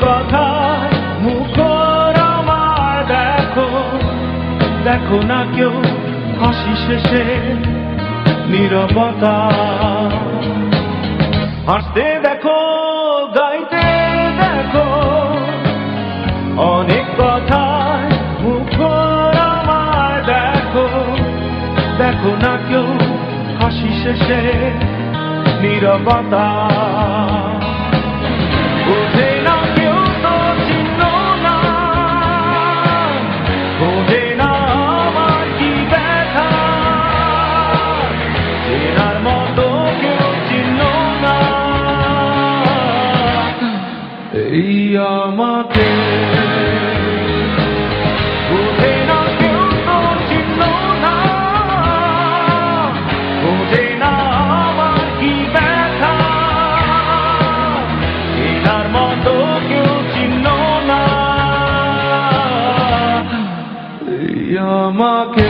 কথা মুখর আমার দেখো, দেখো না কেউ হাসি শেষে নীরবতা। হাসতে দেখো, গাইতে দেখো, অনেক কথা মুখর আমার দেখো, দেখো না কেউ হাসি শেষে নীরবতা। বোঝে না কেউ তো চিহ্ন না, বোঝে না আমার কি ব্যথা, চেনার মতো কেউ চিহ্ন না এই আমাকে। বোঝে না কেউ তো চিহ্ন না, বোঝে না আমার কি ব্যথা, চেনার মতো কেউ চিহ্ন না এই আমাকে।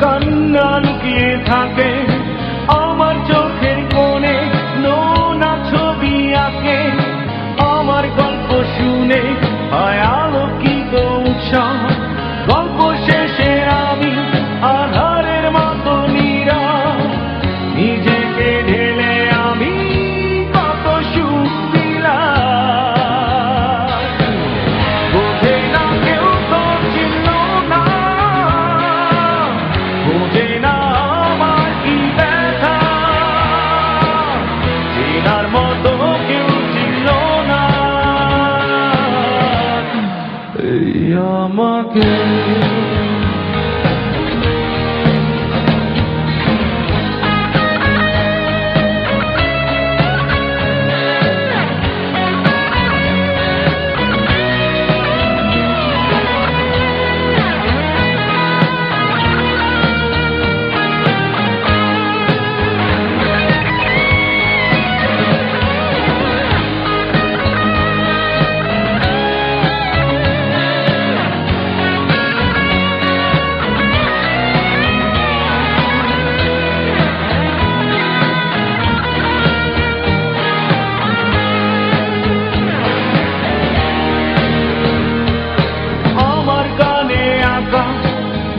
কান্না লুকিয়ে থাকে, আমার চোখের কোণে নোনা ছবি আঁকে, আমার গল্প শুনে হয় আলোকিত উৎসাহ, গল্প শেষে আমি আধারের মতো নীরব, নিজেকে ঢেলে আমি কত সুখ দিলাম। বোঝে না কেউ তো চিহ্ন না, বোঝে না আমার কি ব্যথা, চেনার মতো কেউ চিহ্ন না এই আমাকে।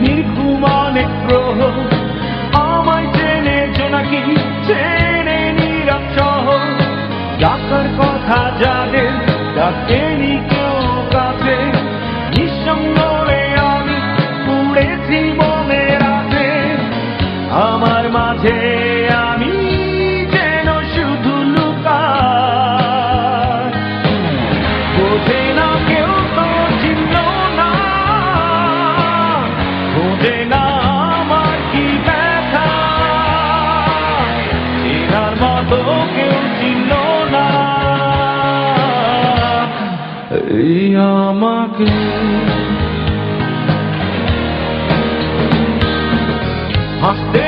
নির্ঘুম অনেক গ্রহ আমায় চেনেছো নাকি, চেনে নীরব শহর, ডাকার কথা যাদের ডাকেনি কেউ কাছে, নিঃসঙ্গ হয়ে আমি পুড়েছি মনের আগে, আমার মাঝে আমি যেন শুধু লুকাই। বোঝে না কেউ তো চিহ্ন না, বোঝে না আমার কি ব্যথা, চেনার মতো কেউ চিহ্ন না এই আমাকে। হাসতে